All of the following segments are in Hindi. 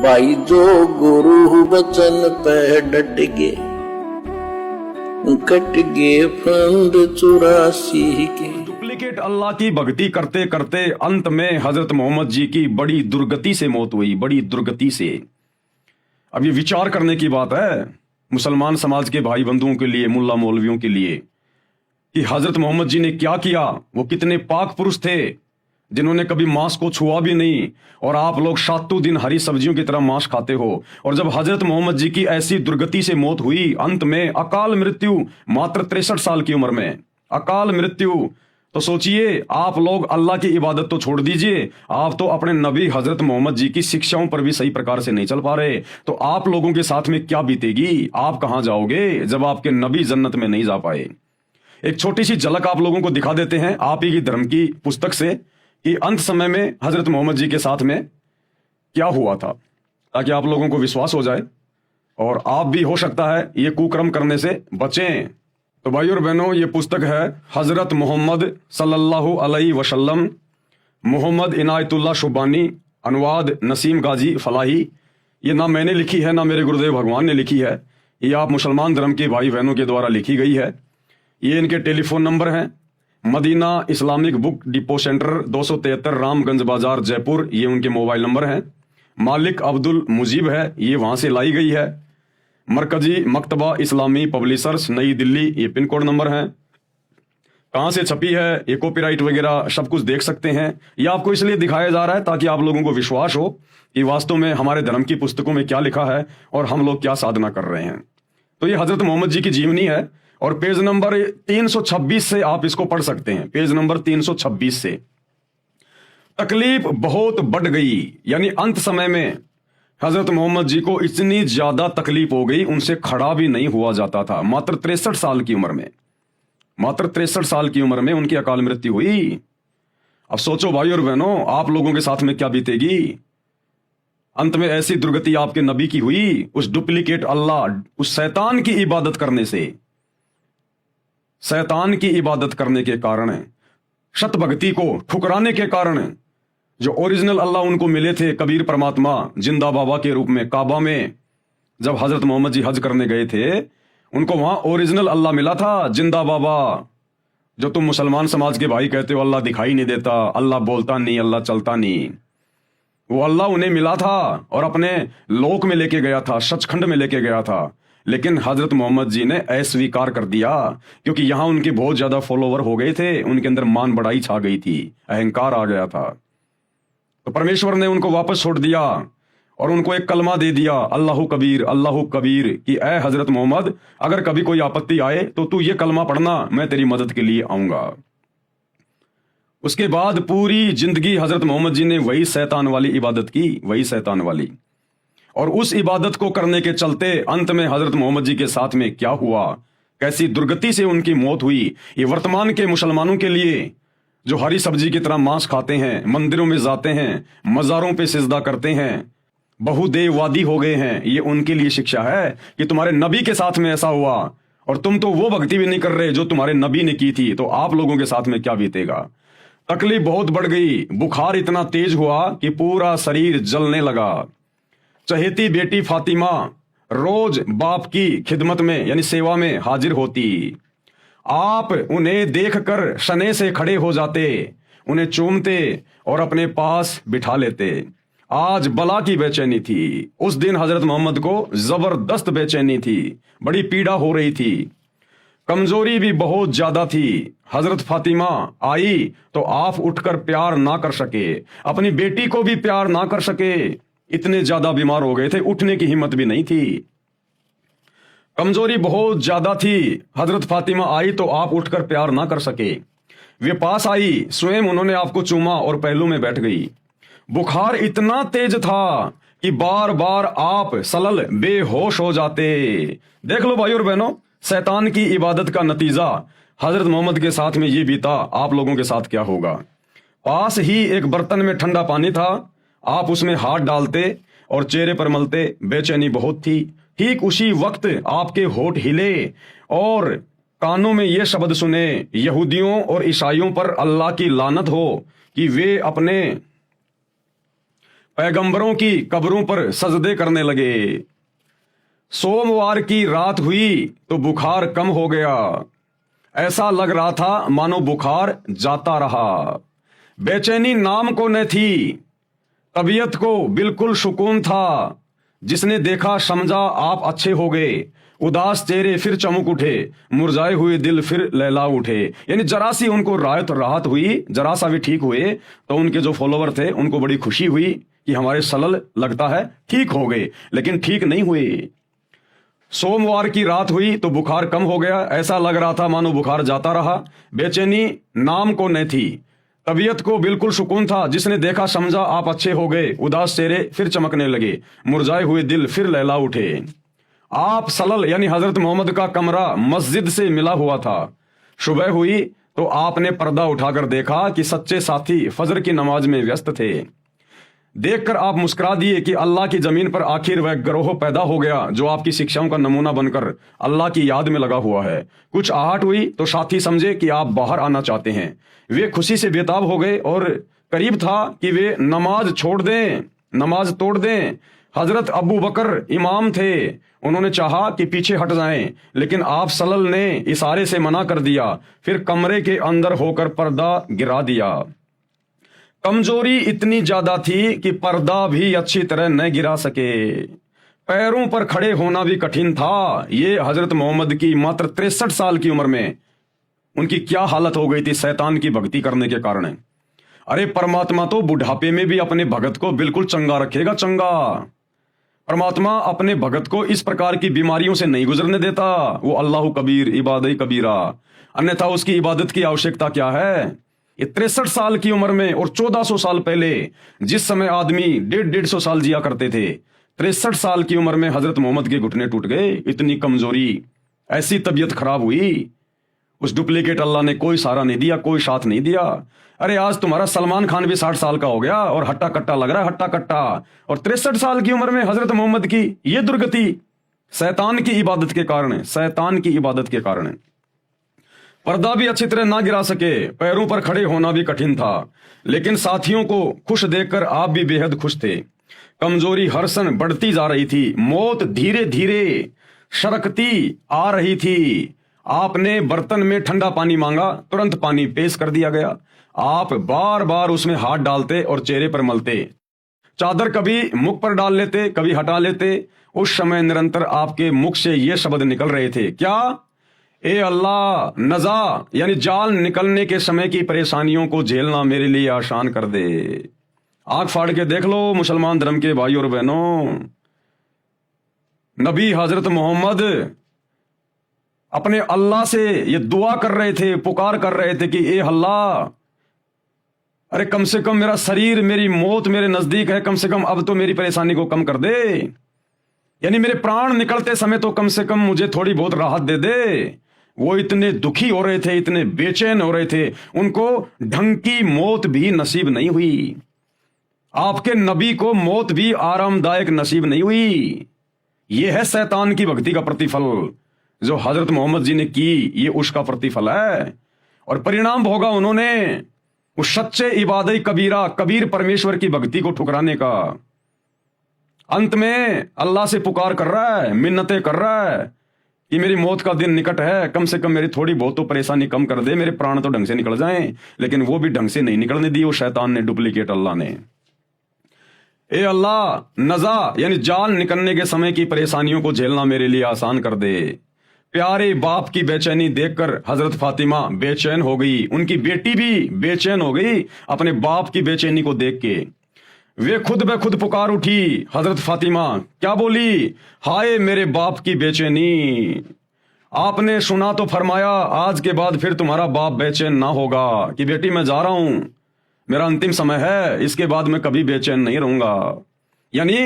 भाई जो गुरु बचन पे डट गए, कट गए फंद 84 के। डुप्लीकेट अल्लाह की भक्ति करते करते अंत में हजरत मोहम्मद जी की बड़ी दुर्गति से मौत हुई, बड़ी दुर्गति से। अब ये विचार करने की बात है मुसलमान समाज के भाई बंधुओं के लिए, मुल्ला मौलवियों के लिए, कि हजरत मोहम्मद जी ने क्या किया। वो कितने पाक पुरुष थे जिन्होंने कभी मांस को छुआ भी नहीं, और आप लोग सातों दिन हरी सब्जियों की तरह मांस खाते हो। और जब हजरत मोहम्मद जी की ऐसी दुर्गति से मौत हुई, अंत में अकाल मृत्यु, मात्र 63 साल की उम्र में अकाल मृत्यु, तो सोचिए आप लोग अल्लाह की इबादत तो छोड़ दीजिए, आप तो अपने नबी हजरत मोहम्मद जी की शिक्षाओं पर भी सही प्रकार से नहीं चल पा रहे। तो आप लोगों के साथ में क्या बीतेगी, आप कहां जाओगे जब आपके नबी जन्नत में नहीं जा पाए। एक छोटी सी झलक आप लोगों को दिखा देते हैं आप ही की धर्म की पुस्तक से कि अंत समय में हजरत मोहम्मद जी के साथ में क्या हुआ था, ताकि आप लोगों को विश्वास हो जाए और आप भी हो सकता है ये कुकर्म करने से बचें। तो भाई और बहनों, ये पुस्तक है हजरत मोहम्मद सल्लल्लाहु अलैहि वसल्लम, मोहम्मद इनायतुल्लाह शुबानी, अनुवाद नसीम गाजी फलाही। ये ना मैंने लिखी है ना मेरे गुरुदेव भगवान ने लिखी है, ये आप मुसलमान धर्म के भाई बहनों के द्वारा लिखी गई है। ये इनके टेलीफोन नंबर हैं, Madina Islamic book depot centre 273 Ramganj Bazar Jaipur, ये उनके मोबाइल नंबर हैं। मालिक अब्दुल मुजीब है, ये वहां से लाई गई है। मरकजी मकतबा इस्लामी पब्लिशर्स नई दिल्ली, ये पिन कोड नंबर है। कहां से छपी है, ये कॉपीराइट वगैरह सब कुछ देख सकते हैं। ये आपको इसलिए दिखाया जा रहा है ताकि आप लोगों को विश्वास हो कि वास्तव में हमारे धर्म की पुस्तकों में क्या लिखा है और हम लोग क्या साधना कर रहे हैं। तो ये हजरत मोहम्मद जी की जीवनी है और पेज नंबर 326 से आप इसको पढ़ सकते हैं। पेज नंबर 326 से तकलीफ बहुत बढ़ गई, यानी अंत समय में हजरत मोहम्मद जी को इतनी ज्यादा तकलीफ हो गई, उनसे खड़ा भी नहीं हुआ जाता था। मात्र 63 साल की उम्र में, मात्र 63 साल की उम्र में उनकी अकाल मृत्यु हुई। अब सोचो भाई और बहनों, आप लोगों के साथ में क्या बीतेगी। अंत में ऐसी दुर्गति आपके नबी की हुई, उस डुप्लीकेट अल्लाह, उस शैतान की इबादत करने से, शैतान की इबादत करने के कारण, शत भक्ति को ठुकराने के कारण। जो ओरिजिनल अल्लाह उनको मिले थे, कबीर परमात्मा जिंदा बाबा के रूप में काबा में, जब हजरत मोहम्मद जी हज करने गए थे, उनको वहां ओरिजिनल अल्लाह मिला था, जिंदा बाबा। जो तुम मुसलमान समाज के भाई कहते हो अल्लाह दिखाई नहीं देता, अल्लाह बोलता नहीं, अल्लाह चलता नहीं, वो अल्लाह उन्हें मिला था और अपने लोक में लेके गया था, सचखंड में लेके गया था। लेकिन हजरत मोहम्मद जी ने अस्वीकार कर दिया, क्योंकि यहां उनके बहुत ज्यादा फॉलोवर हो गए थे, उनके अंदर मान बढ़ाई छा गई थी, अहंकार आ गया था। तो परमेश्वर ने उनको वापस छोड़ दिया और उनको एक कलमा दे दिया, अल्लाहु कबीर, कि ऐ हजरत मोहम्मद, अगर कभी कोई आपत्ति आए तो तू ये कलमा पढ़ना, मैं तेरी मदद के लिए आऊंगा। उसके बाद पूरी जिंदगी हजरत मोहम्मद जी ने वही शैतान वाली इबादत की, वही शैतान वाली। और उस इबादत को करने के चलते अंत में हजरत मोहम्मद जी के साथ में क्या हुआ, कैसी दुर्गति से उनकी मौत हुई, ये वर्तमान के मुसलमानों के लिए, जो हरी सब्जी की तरह मांस खाते हैं, मंदिरों में जाते हैं, मजारों पे सिजदा करते हैं, बहुदेववादी हो गए हैं, ये उनके लिए शिक्षा है कि तुम्हारे नबी के साथ में ऐसा हुआ और तुम तो वो भक्ति भी नहीं कर रहे जो तुम्हारे नबी ने की थी, तो आप लोगों के साथ में क्या बीतेगा। तकलीफ बहुत बढ़ गई, बुखार इतना तेज हुआ कि पूरा शरीर जलने लगा। चहेती बेटी फातिमा रोज बाप की खिदमत में यानी सेवा में हाजिर होती। आप उन्हें देखकर शने से खड़े हो जाते, उन्हें चूमते और अपने पास बिठा लेते। आज बला की बेचैनी थी, उस दिन हजरत मोहम्मद को जबरदस्त बेचैनी थी, बड़ी पीड़ा हो रही थी, कमजोरी भी बहुत ज्यादा थी। हजरत फातिमा आई तो आप उठकर प्यार ना कर सके, अपनी बेटी को भी प्यार ना कर सके, इतने ज्यादा बीमार हो गए थे, उठने की हिम्मत भी नहीं थी, कमजोरी बहुत ज्यादा थी। हजरत फातिमा आई तो आप उठकर प्यार ना कर सके, वे पास आई, स्वयं उन्होंने आपको चूमा और पहलू में बैठ गई। बुखार इतना तेज था कि बार बार आप सलल बेहोश हो जाते। देख लो भाई और बहनों, शैतान की इबादत का नतीजा हजरत मोहम्मद के साथ में ये बीता, आप लोगों के साथ क्या होगा। पास ही एक बर्तन में ठंडा पानी था, आप उसमें हाथ डालते और चेहरे पर मलते, बेचैनी बहुत थी। ठीक उसी वक्त आपके होठ हिले और कानों में ये शब्द सुने, यहूदियों और ईसाइयों पर अल्लाह की लानत हो कि वे अपने पैगंबरों की कब्रों पर सजदे करने लगे। सोमवार की रात हुई तो बुखार कम हो गया। ऐसा लग रहा था मानो बुखार जाता रहा। बेचैनी नाम को न थी, तबीयत को बिल्कुल सुकून था। जिसने देखा समझा आप अच्छे हो गए। उदास चेहरे फिर चमक उठे, मुरझाए हुए दिल फिर लहला उठे। यानी जरा सी उनको राहत हुई, जरा सा भी ठीक हुए तो उनके जो फॉलोवर थे उनको बड़ी खुशी हुई कि हमारे सलल लगता है ठीक हो गए, लेकिन ठीक नहीं हुए। सोमवार की रात हुई तो बुखार कम हो गया। ऐसा लग रहा था मानो बुखार जाता रहा। बेचैनी नाम को न थी, तबीयत को बिल्कुल सुकून था। जिसने देखा समझा आप अच्छे हो गए। उदास चेहरे फिर चमकने लगे, मुरझाए हुए दिल फिर लहला उठे। आप सलल यानी हजरत मोहम्मद का कमरा मस्जिद से मिला हुआ था। सुबह हुई तो आपने पर्दा उठाकर देखा कि सच्चे साथी फजर की नमाज में व्यस्त थे। देखकर आप मुस्कुरा दिए कि अल्लाह की जमीन पर आखिर वह ग्रोह पैदा हो गया जो आपकी शिक्षाओं का नमूना बनकर अल्लाह की याद में लगा हुआ है। कुछ आहट हुई तो साथी समझे कि आप बाहर आना चाहते हैं। वे खुशी से बेताब हो गए और करीब था कि वे नमाज छोड़ दें, नमाज तोड़ दें। हजरत अबू बकर इमाम थे, उन्होंने चाहा कि पीछे हट जाएं, लेकिन आप सल्लल्लाहु ने इशारे से मना कर दिया। फिर कमरे के अंदर होकर पर्दा गिरा दिया। कमजोरी इतनी ज्यादा थी कि पर्दा भी अच्छी तरह न गिरा सके। पैरों पर खड़े होना भी कठिन था। ये हजरत मोहम्मद की मात्र 63 साल की उम्र में उनकी क्या हालत हो गई थी शैतान की भक्ति करने के कारण। अरे परमात्मा तो बुढ़ापे में भी अपने भगत को बिल्कुल चंगा रखेगा, चंगा। परमात्मा अपने भगत को इस प्रकार की बीमारियों से नहीं गुजरने देता। वो अल्लाह कबीर इबादत कबीरा, अन्यथा उसकी इबादत की आवश्यकता क्या है। ये 63 साल की उम्र में और 1400 साल पहले जिस समय आदमी 150 साल जिया करते थे, 63 साल की उम्र में हजरत मोहम्मद के घुटने टूट गए। इतनी कमजोरी, ऐसी तबीयत खराब हुई। उस डुप्लीकेट अल्लाह ने कोई सहारा नहीं दिया, कोई साथ नहीं दिया। अरे आज तुम्हारा सलमान खान भी 60 साल का हो गया और हट्टा कट्टा लग रहा है, हट्टा कट्टा। और 63 साल की उम्र में हजरत मोहम्मद की ये दुर्गति शैतान की इबादत के कारण, शैतान की इबादत के कारण। पर्दा भी अच्छी तरह ना गिरा सके, पैरों पर खड़े होना भी कठिन था। लेकिन साथियों को खुश देखकर आप भी बेहद खुश थे। कमजोरी हर सन बढ़ती जा रही थी, मौत धीरे धीरे सरकती आ रही थी। आपने बर्तन में ठंडा पानी मांगा, तुरंत पानी पेश कर दिया गया। आप बार बार उसमें हाथ डालते और चेहरे पर मलते। चादर कभी मुख पर डाल लेते, कभी हटा लेते। उस समय निरंतर आपके मुख से ये शब्द निकल रहे थे, क्या? ए अल्लाह, नजा यानी जाल निकलने के समय की परेशानियों को झेलना मेरे लिए आसान कर दे। आंख फाड़ के देख लो मुसलमान धर्म के भाई और बहनों, नबी हजरत मोहम्मद अपने अल्लाह से ये दुआ कर रहे थे, पुकार कर रहे थे कि ए अल्लाह, अरे कम से कम मेरा शरीर, मेरी मौत मेरे नजदीक है, कम से कम अब तो मेरी परेशानी को कम कर दे। यानी मेरे प्राण निकलते समय तो कम से कम मुझे थोड़ी बहुत राहत दे दे। वो इतने दुखी हो रहे थे, इतने बेचैन हो रहे थे, उनको ढंग की मौत भी नसीब नहीं हुई। आपके नबी को मौत भी आरामदायक नसीब नहीं हुई। यह है शैतान की भक्ति का प्रतिफल जो हजरत मोहम्मद जी ने की। ये उसका प्रतिफल है और परिणाम भोगा उन्होंने उस सच्चे इबादत कबीरा, कबीर परमेश्वर की भक्ति को ठुकराने का। अंत में अल्लाह से पुकार कर रहा है, मिन्नतें कर रहा है कि मेरी मौत का दिन निकट है, कम से कम मेरी थोड़ी बहुत तो परेशानी कम कर दे, मेरे प्राण तो ढंग से निकल जाएं। लेकिन वो भी ढंग से नहीं निकलने दी वो शैतान ने, डुप्लीकेट अल्लाह ने। ए अल्लाह, नजा यानी जान निकलने के समय की परेशानियों को झेलना मेरे लिए आसान कर दे। प्यारे बाप की बेचैनी देखकर हजरत फातिमा बेचैन हो गई, उनकी बेटी भी बेचैन हो गई अपने बाप की बेचैनी को देख के। वे खुद ब खुद पुकार उठी। हजरत फातिमा क्या बोली? हाय मेरे बाप की बेचैनी। आपने सुना तो फरमाया आज के बाद फिर तुम्हारा बाप बेचैन ना होगा कि बेटी मैं जा रहा हूं, मेरा अंतिम समय है, इसके बाद मैं कभी बेचैन नहीं रहूंगा। यानी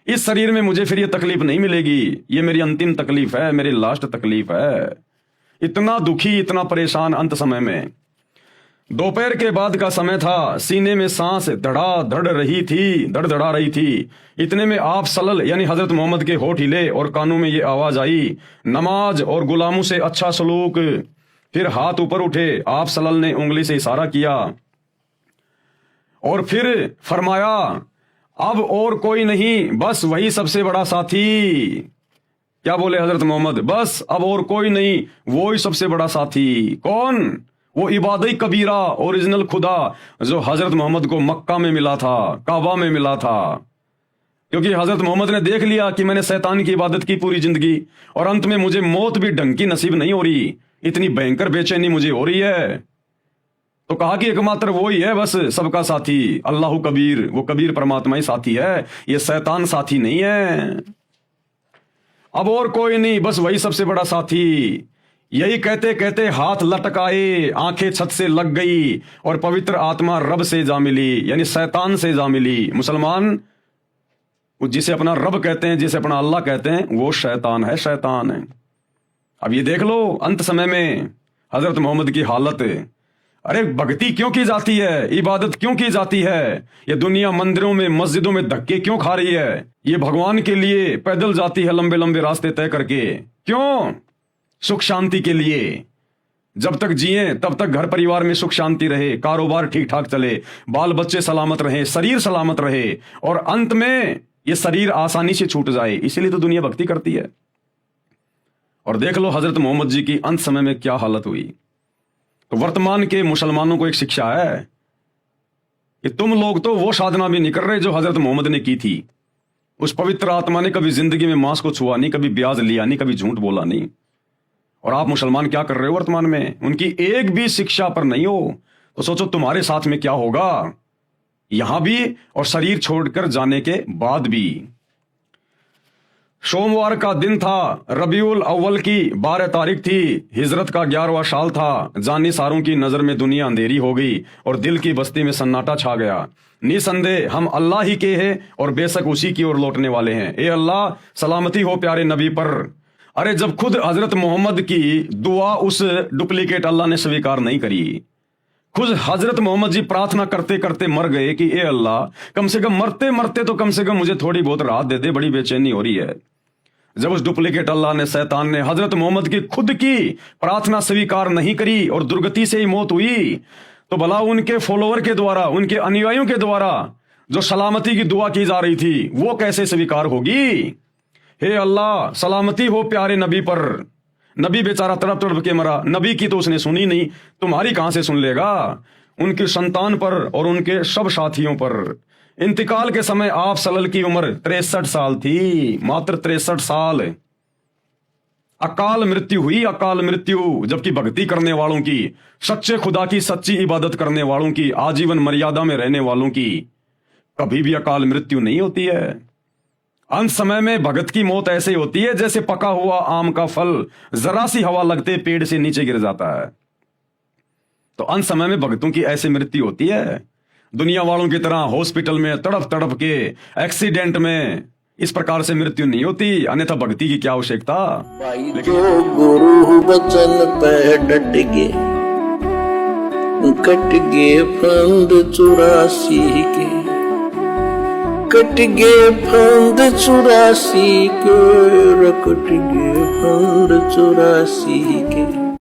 इस शरीर में मुझे फिर ये तकलीफ नहीं मिलेगी, ये मेरी अंतिम तकलीफ है, मेरी लास्ट तकलीफ है। इतना दुखी, इतना परेशान अंत समय में। दोपहर के बाद का समय था, सीने में सांस धड़ाधड़ रही थी, धड़धड़ा रही थी। इतने में आप सल्लल्लाहु यानी हजरत मोहम्मद के होठ हिले और कानों में ये आवाज आई, नमाज और गुलामों से अच्छा सलूक। फिर हाथ ऊपर उठे, आप सल्लल्लाहु ने उंगली से इशारा किया और फिर फरमाया अब और कोई नहीं, बस वही सबसे बड़ा साथी। क्या बोले हजरत मोहम्मद? बस अब और कोई नहीं, वो ही सबसे बड़ा साथी। कौन? वो इबादई कबीरा, ओरिजिनल खुदा, जो हजरत मोहम्मद को मक्का में मिला था, काबा में मिला था। क्योंकि हजरत मोहम्मद ने देख लिया कि मैंने शैतान की इबादत की पूरी जिंदगी, और अंत में मुझे मौत भी ढंग की नसीब नहीं हो रही, इतनी भयंकर बेचैनी मुझे हो रही है। तो कहा कि एकमात्र वो ही है बस सबका साथी, अल्लाह कबीर, वो कबीर परमात्मा ही साथी है, ये शैतान साथी नहीं है। अब और कोई नहीं, बस वही सबसे बड़ा साथी। यही कहते कहते हाथ लटकाए, आंखें छत से लग गई, और पवित्र आत्मा रब से जा मिली, यानी शैतान से जा मिली। मुसलमान जिसे अपना रब कहते हैं, जिसे अपना अल्लाह कहते हैं, वो शैतान है, शैतान है। अब ये देख लो अंत समय में हजरत मोहम्मद की हालत। अरे भक्ति क्यों की जाती है, इबादत क्यों की जाती है? ये दुनिया मंदिरों में, मस्जिदों में धक्के क्यों खा रही है? ये भगवान के लिए पैदल जाती है लंबे लंबे रास्ते तय करके, क्यों? सुख शांति के लिए। जब तक जिए तब तक घर परिवार में सुख शांति रहे, कारोबार ठीक ठाक चले, बाल बच्चे सलामत रहे, शरीर सलामत रहे, और अंत में ये शरीर आसानी से छूट जाए। इसीलिए तो दुनिया भक्ति करती है। और देख लो हजरत मोहम्मद जी की अंत समय में क्या हालत हुई। तो वर्तमान के मुसलमानों को एक शिक्षा है कि तुम लोग तो वो साधना भी नहीं कर रहे जो हजरत मोहम्मद ने की थी। उस पवित्र आत्मा ने कभी जिंदगी में मांस को छुआ नहीं, कभी ब्याज लिया नहीं, कभी झूठ बोला नहीं। और आप मुसलमान क्या कर रहे हो वर्तमान में? उनकी एक भी शिक्षा पर नहीं हो। तो सोचो तुम्हारे साथ में क्या होगा, यहां भी और शरीर छोड़कर जाने के बाद भी। सोमवार का दिन था, रबीउल अव्वल की 12 तारीख थी, हिजरत का 11वां साल था। जानी सारों की नजर में दुनिया अंधेरी हो गई और दिल की बस्ती में सन्नाटा छा गया। निसंदेह हम अल्लाह ही के हैं और बेशक उसी की ओर लौटने वाले हैं। ए अल्लाह, सलामती हो प्यारे नबी पर। अरे जब खुद हजरत मोहम्मद की दुआ उस डुप्लीकेट अल्लाह ने स्वीकार नहीं करी, खुद हजरत मोहम्मद जी प्रार्थना करते करते मर गए कि ए अल्लाह, कम से कम मरते मरते तो कम से कम मुझे थोड़ी बहुत राहत दे दे, बड़ी बेचैनी हो रही है। जब उस डुप्लीकेट अल्लाह ने, शैतान ने हजरत मोहम्मद की खुद की प्रार्थना स्वीकार नहीं करी और दुर्गति से ही मौत हुई, तो भला उनके फॉलोअर के द्वारा, उनके अनुयायियों के द्वारा जो सलामती की दुआ की जा रही थी, वो कैसे स्वीकार होगी? हे अल्लाह, सलामती हो प्यारे नबी पर। नबी बेचारा तड़प तड़प के मरा, नबी की तो उसने सुनी नहीं, तुम्हारी कहां से सुन लेगा? उनकी संतान पर और उनके सब साथियों पर। इंतकाल के समय आप सल्लल्लाहु की उम्र 63 साल थी, मात्र 63 साल। अकाल मृत्यु हुई, अकाल मृत्यु। जबकि भक्ति करने वालों की, सच्चे खुदा की सच्ची इबादत करने वालों की, आजीवन मर्यादा में रहने वालों की कभी भी अकाल मृत्यु नहीं होती है। अंत समय में भगत की मौत ऐसे होती है जैसे पका हुआ आम का फल जरा सी हवा लगते पेड़ से नीचे गिर जाता है। तो अंत समय में भगतों की ऐसी मृत्यु होती है। दुनिया वालों की तरह हॉस्पिटल में तड़प तड़प के, एक्सीडेंट में इस प्रकार से मृत्यु नहीं होती, अन्यथा भक्ति की क्या आवश्यकता। भाई जो गुरु वचन पे डट गए, कट गए फंद 84 के, कट गए फंद 84 के, कट गए फंद 84 के।